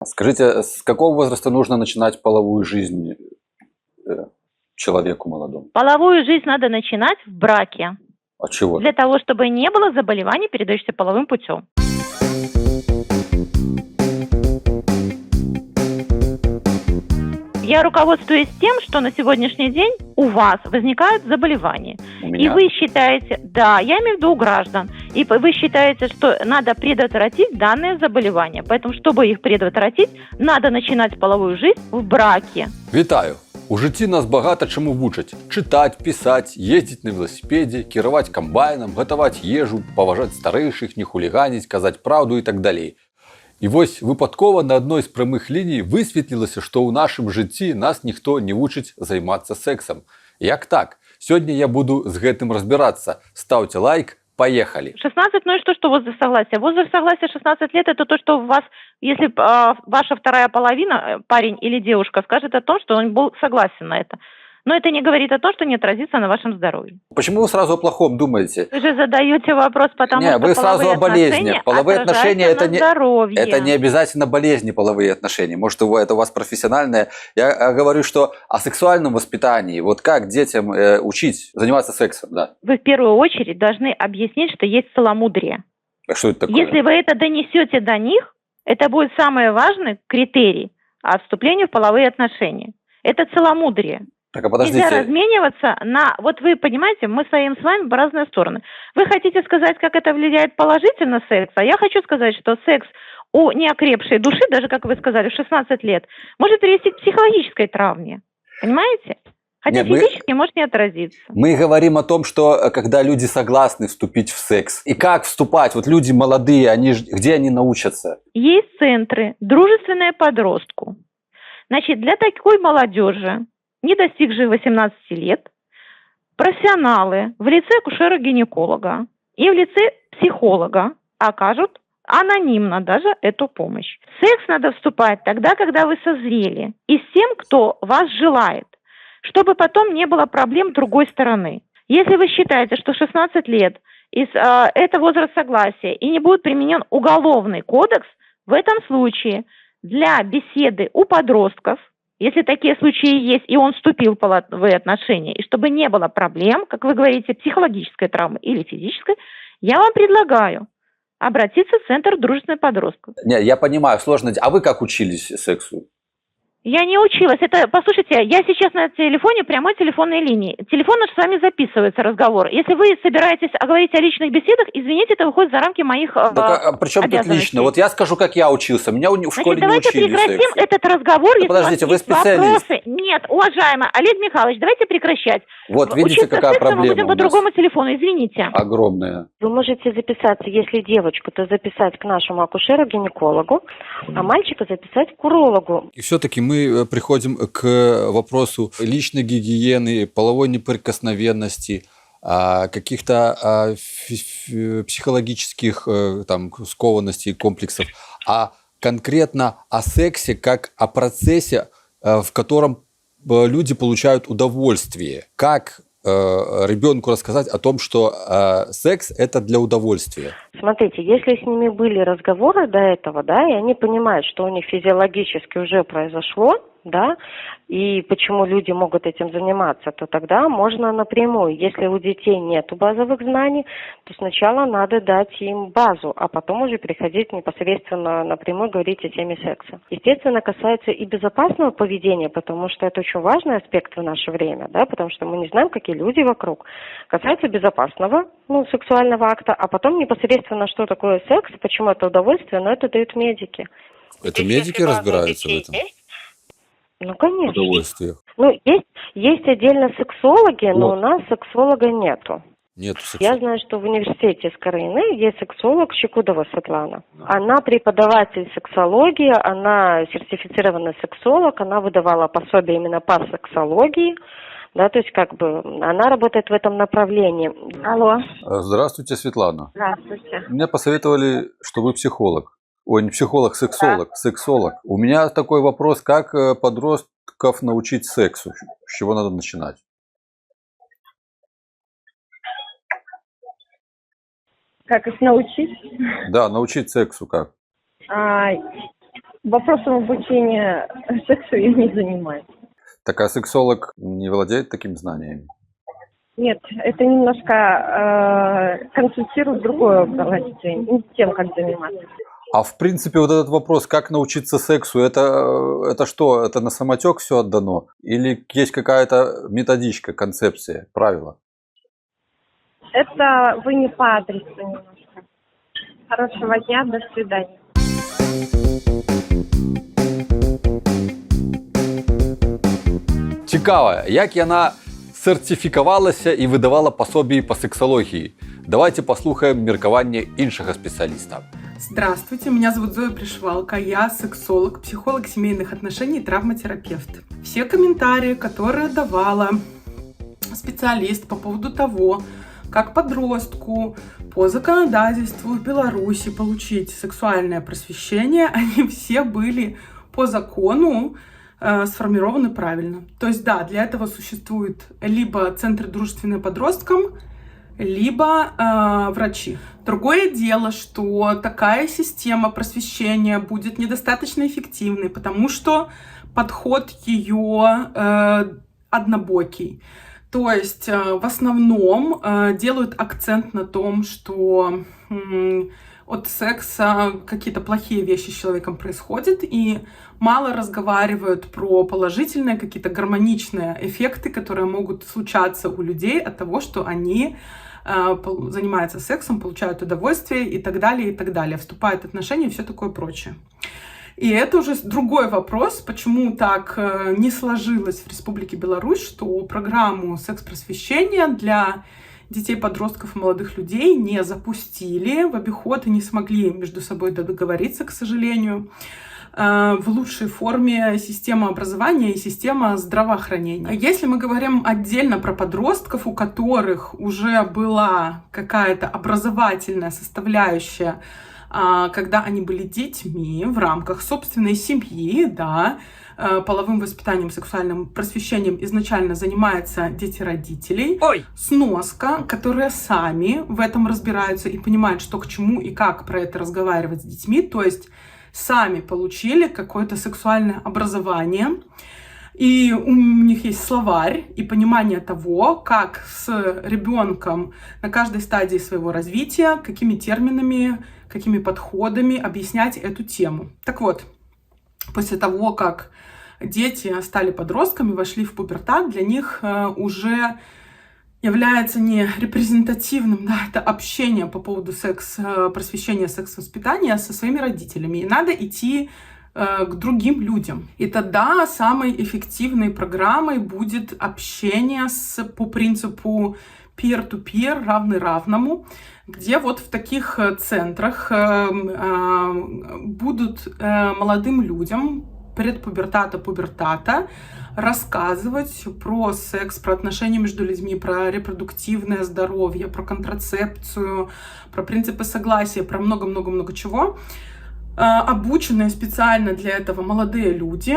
Скажите, с какого возраста нужно начинать половую жизнь человеку молодому? Половую жизнь надо начинать в браке. От чего? Для того, чтобы не было заболеваний, передающихся половым путем. Я руководствуюсь тем, что на сегодняшний день у вас возникают заболевания. У И меня? вы считаете, да, я имею в виду у граждан, и вы считаете, что надо предотвратить данные заболевания. Поэтому, чтобы их предотвратить, надо начинать половую жизнь в браке. Вітаю! У житті нас багато чому вучать. Читать, писать, ездить на велосипеді, керувати комбайном, готувати їжу, поважати старіших, не хуліганить, казати правду і так далі. І ось випадково на одній з прямих ліній висвітлилося, що у нашому житті нас ніхто не вчить займатися сексом. Як так? Сьогодні я буду з гэтым розбиратися. Ставте лайк, поехали! 16, ну и что возраст согласия? Возраст согласия 16 лет – это то, что у вас, если ваша вторая половина, парень или девушка, скажет о том, что он был согласен на это. Но это не говорит о том, что не отразится на вашем здоровье. Почему вы сразу о плохом думаете? Вы же задаете вопрос, потому Не, что вы сразу половые о болезнях. отношения Половые отношения отражаются на здоровье. это не обязательно болезни, половые отношения. Может, это у вас профессиональное. Я говорю, что о сексуальном воспитании. Вот как детям учить заниматься сексом, да. Вы в первую очередь должны объяснить, что есть целомудрие. А что это такое? Если вы это донесете до них, это будет самый важный критерий вступления в половые отношения. Это целомудрие. Так, а подождите. Нельзя размениваться на... Вот вы понимаете, мы стоим с вами в разные стороны. Вы хотите сказать, как это влияет положительно секс, а я хочу сказать, что секс у неокрепшей души, даже, как вы сказали, в 16 лет, может привести к психологической травме. Понимаете? Хотя Нет, физически может не отразиться. Мы говорим о том, что когда люди согласны вступить в секс. И как вступать? Вот люди молодые, где они научатся? Есть центры, дружественные подростку. Значит, для такой молодежи, не достигших 18 лет, профессионалы в лице акушера-гинеколога и в лице психолога окажут анонимно даже эту помощь. В секс надо вступать тогда, когда вы созрели, и с тем, кто вас желает, чтобы потом не было проблем другой стороны. Если вы считаете, что 16 лет это возраст согласия и не будет применен уголовный кодекс, в этом случае для беседы у подростков, если такие случаи есть, и он вступил в половые отношения, и чтобы не было проблем, как вы говорите, психологической травмы или физической, я вам предлагаю обратиться в Центр дружественных подростков. Не, я понимаю, сложно. А вы как учились сексу? Я не училась. Это, послушайте, я сейчас на телефоне, прямой телефонной линии. Телефон наш с вами записывается, разговор. Если вы собираетесь говорить о личных беседах, извините, это выходит за рамки моих Так, а при чем тут лично? Вот я скажу, как я учился. Меня в школе не учили давайте прекратим сексу. этот разговор. Да подождите, вы специалист. Вопросы. Нет, уважаемый Олег Михайлович, давайте прекращать. Вот видите, какая проблема мы будем по другому телефону, извините. Огромная. Вы можете записаться, если девочку, то записать к нашему акушеру-гинекологу, а мальчика записать к урологу. И все-таки мы приходим к вопросу личной гигиены, половой неприкосновенности, каких-то психологических там, скованностей, комплексов, а конкретно о сексе как о процессе, в котором люди получают удовольствие. Как ребенку рассказать о том, что секс – это для удовольствия? Смотрите, если с ними были разговоры до этого, да, и они понимают, что у них физиологически уже произошло, да, и почему люди могут этим заниматься, то тогда можно напрямую. Если у детей нет базовых знаний, то сначала надо дать им базу, а потом уже переходить непосредственно напрямую говорить о теме секса. Естественно, касается и безопасного поведения, потому что это очень важный аспект в наше время, да, потому что мы не знаем, какие люди вокруг. Касается безопасного, сексуального акта, а потом непосредственно, что такое секс, почему это удовольствие, но это дают медики. Это медики разбираются в этом? Ну, конечно. Удовольствие. Есть отдельно сексологи, но у нас сексолога нету. Нету сексолога. Я знаю, что в университете Скорины есть сексолог Щекудова Светлана. Она преподаватель сексологии, она сертифицированный сексолог, она выдавала пособие именно по сексологии. Да, то есть она работает в этом направлении. Алло. Здравствуйте, Светлана. Здравствуйте. Мне посоветовали, что вы психолог. Ой, не психолог, сексолог. Да. Сексолог. У меня такой вопрос, как подростков научить сексу? С чего надо начинать? Как их научить? Да, научить сексу как? Вопросом обучения сексу я не занимаюсь. Так а сексолог не владеет такими знаниями? Нет, это немножко консультирует в другой области, не тем, как заниматься. А в принципе вот этот вопрос, как научиться сексу, это что? Это на самотек все отдано? Или есть какая-то методичка, концепция, правила? Это вы не по адресу немножко. Хорошего дня, до свидания. Цікаво, як яна сертифікавалася і видавала пособі по сексології. Давайте послухаем меркаванне іншага специалиста. Здравствуйте, меня зовут Зоя Пришвалка, я сексолог, психолог семейных отношений и травматерапевт. Все комментарии, которые давала специалист по поводу того, как подростку по законодательству в Беларуси получить сексуальное просвещение, они все были по закону сформированы правильно. То есть да, для этого существуют либо центры дружественные подросткам, либо врачи. Другое дело, что такая система просвещения будет недостаточно эффективной, потому что подход ее однобокий. То есть в основном делают акцент на том, что от секса какие-то плохие вещи с человеком происходят, и мало разговаривают про положительные, какие-то гармоничные эффекты, которые могут случаться у людей от того, что они занимаются сексом, получают удовольствие и так далее, вступают в отношения и все такое прочее. И это уже другой вопрос, почему так не сложилось в Республике Беларусь, что программу секс-просвещения для детей, подростков и молодых людей не запустили в обиход и не смогли между собой договориться, к сожалению, в лучшей форме система образования и система здравоохранения. Если мы говорим отдельно про подростков, у которых уже была какая-то образовательная составляющая, когда они были детьми в рамках собственной семьи, да, половым воспитанием, сексуальным просвещением изначально занимаются дети родителей. Сноска, которые сами в этом разбираются и понимают, что к чему и как про это разговаривать с детьми, то есть сами получили какое-то сексуальное образование, и у них есть словарь и понимание того, как с ребенком на каждой стадии своего развития, какими терминами, какими подходами объяснять эту тему. Так вот, после того, как дети стали подростками, вошли в пубертат, для них уже является не репрезентативным, да, это общение по поводу просвещения секс-воспитания со своими родителями. И надо идти к другим людям. И тогда самой эффективной программой будет общение по принципу peer-to-peer, равный равному, где вот в таких центрах будут молодым людям предпубертата рассказывать про секс, про отношения между людьми, про репродуктивное здоровье, про контрацепцию, про принципы согласия, про много-много-много чего. Обученные специально для этого молодые люди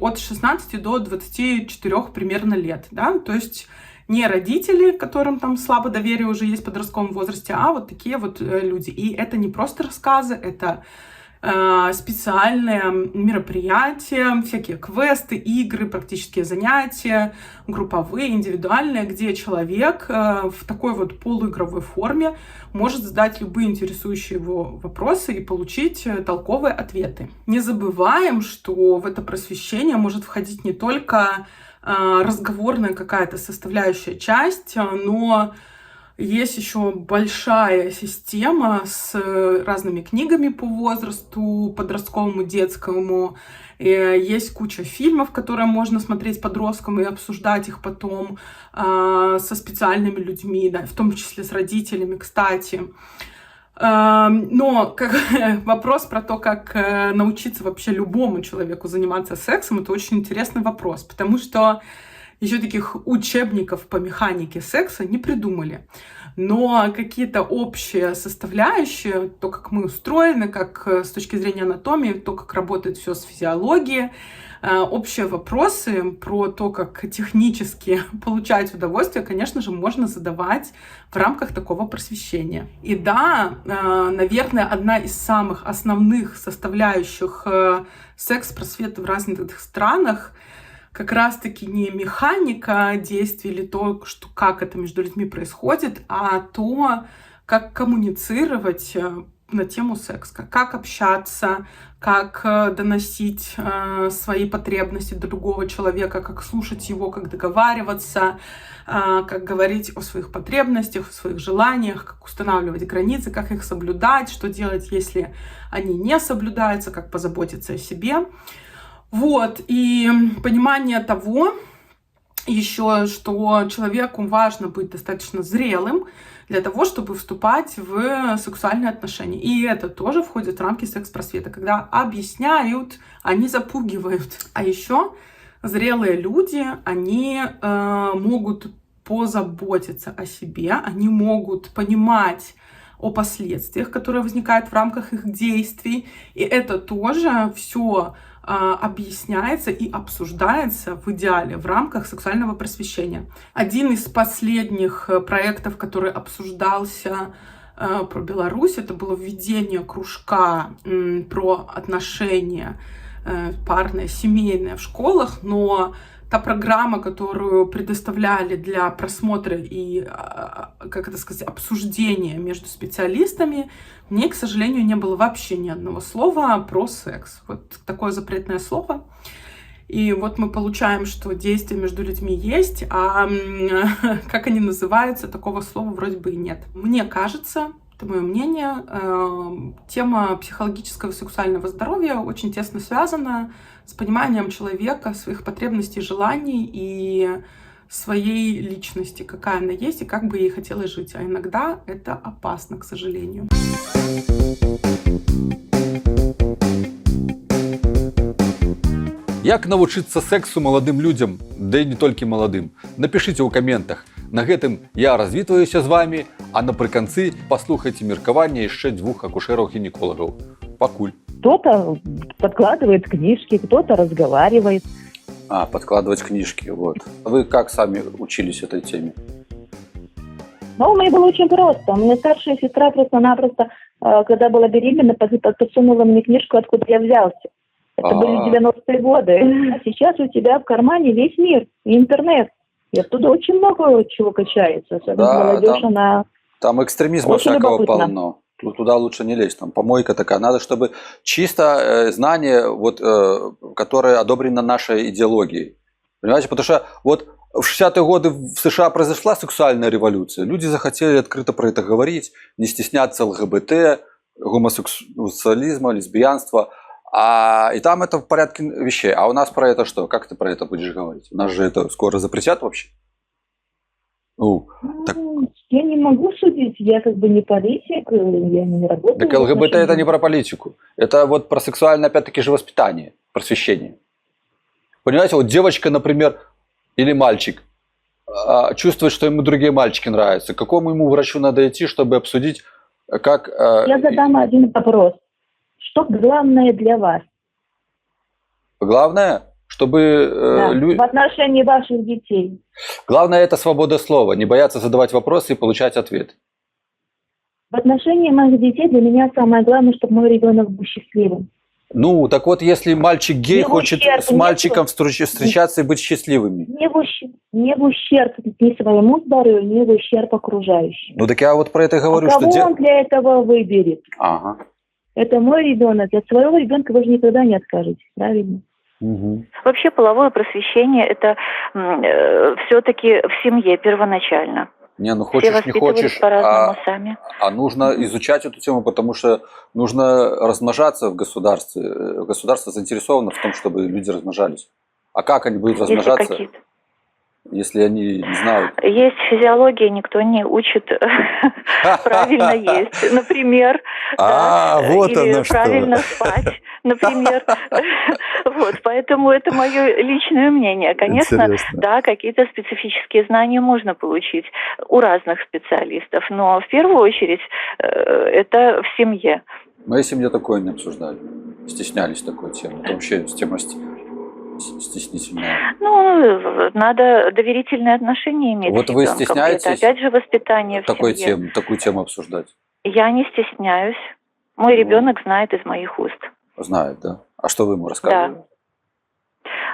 от 16 до 24 примерно лет, да, то есть не родители, которым там слабо доверие уже есть в подростковом возрасте, а вот такие вот люди. И это не просто рассказы, это специальные мероприятия, всякие квесты, игры, практические занятия, групповые, индивидуальные, где человек в такой вот полуигровой форме может задать любые интересующие его вопросы и получить толковые ответы. Не забываем, что в это просвещение может входить не только разговорная какая-то составляющая часть, но есть еще большая система с разными книгами по возрасту, подростковому, детскому. Есть куча фильмов, которые можно смотреть подросткам и обсуждать их потом со специальными людьми, да, в том числе с родителями, кстати. Но вопрос про то, как научиться вообще любому человеку заниматься сексом, это очень интересный вопрос, потому что еще таких учебников по механике секса не придумали. Но какие-то общие составляющие, то, как мы устроены, как с точки зрения анатомии, то, как работает все с физиологией, общие вопросы про то, как технически получать удовольствие, конечно же, можно задавать в рамках такого просвещения. И да, наверное, одна из самых основных составляющих секс-просвета в разных странах как раз-таки не механика действий или то, что, как это между людьми происходит, а то, как коммуницировать на тему секса, как общаться, как доносить свои потребности до другого человека, как слушать его, как договариваться, как говорить о своих потребностях, о своих желаниях, как устанавливать границы, как их соблюдать, что делать, если они не соблюдаются, как позаботиться о себе. Вот, и понимание того еще, что человеку важно быть достаточно зрелым для того, чтобы вступать в сексуальные отношения. И это тоже входит в рамки секс-просвета, когда объясняют, а не запугивают. А еще зрелые люди, они могут позаботиться о себе, они могут понимать о последствиях, которые возникают в рамках их действий. И это тоже все объясняется и обсуждается в идеале в рамках сексуального просвещения. Один из последних проектов, который обсуждался про Беларусь, это было введение кружка про отношения парные, семейные в школах, но та программа, которую предоставляли для просмотра и, как это сказать, обсуждения между специалистами, в ней, к сожалению, не было вообще ни одного слова про секс. Вот такое запретное слово. И вот мы получаем, что действия между людьми есть, а как они называются, такого слова вроде бы и нет. Мне кажется, это мое мнение, тема психологического и сексуального здоровья очень тесно связана с пониманием человека, своих потребностей, желаний и своей личности, какая она есть и как бы ей хотелось жить. А иногда это опасно, к сожалению. Як навучыцца сексу маладым людям, да і не толькі маладым? Напішыце ў каментах. На гэтым я развітваюся з вами, а напрыканцы паслухайце меркаванне яшчэ 2 акушэраў-гінеколагаў. Пакуль. Кто-то подкладывает книжки, кто-то разговаривает. Подкладывать книжки, вот. Вы как сами учились этой теме? Но у меня было очень просто. У меня старшая сестра просто-напросто, когда была беременна, подсунула мне книжку, откуда я взялся. Это были 90-е годы. А сейчас у тебя в кармане весь мир, интернет. И оттуда очень много чего качается. Особенно молодежь, она... Там экстремизма всякого полно. Туда лучше не лезть. Там помойка такая. Надо, чтобы чисто знание, вот, которое одобрено нашей идеологией. Понимаете? Потому что вот в 60-е годы в США произошла сексуальная революция. Люди захотели открыто про это говорить, не стесняться ЛГБТ, гомосексуализма, лесбиянства. И там это в порядке вещей. А у нас про это что? Как ты про это будешь говорить? У нас же это скоро запретят вообще? Так... Я не могу судить, я как бы не политик, я не работаю. Так ЛГБТ это не про политику. Это вот про сексуальное, опять-таки же, воспитание, просвещение. Понимаете, вот девочка, например, или мальчик чувствует, что ему другие мальчики нравятся. К какому ему врачу надо идти, чтобы обсудить, как... Я задам один вопрос. Что главное для вас? Главное, чтобы... в отношении ваших детей. Главное, это свобода слова. Не бояться задавать вопросы и получать ответ. В отношении моих детей для меня самое главное, чтобы мой ребенок был счастливым. Ну, так вот, если мальчик гей хочет с мальчиком встречаться и быть счастливыми. Не в ущерб ни своему здоровью, ни в ущерб окружающим. Ну, так я вот про это говорю, что... Кого он для этого выберет? Ага. Это мой ребенок. От своего ребенка вы же никогда не откажетесь, правильно? Угу. Вообще половое просвещение это все-таки в семье первоначально. Не, ну хочешь, не хочешь, сами. Нужно изучать эту тему, потому что нужно размножаться в государстве. Государство заинтересовано в том, чтобы люди размножались. А как они будут размножаться? если они не знают? Есть физиология, никто не учит правильно есть, например. Вот или оно что. правильно спать, например. Вот, поэтому это мое личное мнение. Конечно, Интересно. да, какие-то специфические знания можно получить у разных специалистов, но в первую очередь это в семье. В моей семье такое не обсуждали. Стеснялись такой темы. Это вообще тема стеснительная. Ну, надо доверительные отношения иметь Вот с вы ребенком. стесняетесь Это опять же воспитание в семье. такую тему обсуждать? Я не стесняюсь. Мой ребенок знает из моих уст. Знает, да? А что вы ему рассказываете?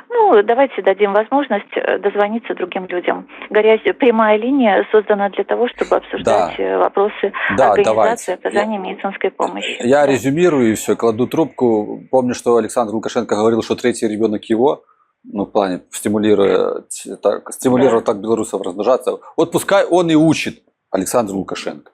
Ну, давайте дадим возможность дозвониться другим людям. Прямая линия создана для того, чтобы обсуждать вопросы организации оказания медицинской помощи. Я резюмирую и все, кладу трубку. Помню, что Александр Лукашенко говорил, что третий ребенок его, ну, в плане стимулировать так белорусов размножаться. Вот пускай он и учит Александр Лукашенко.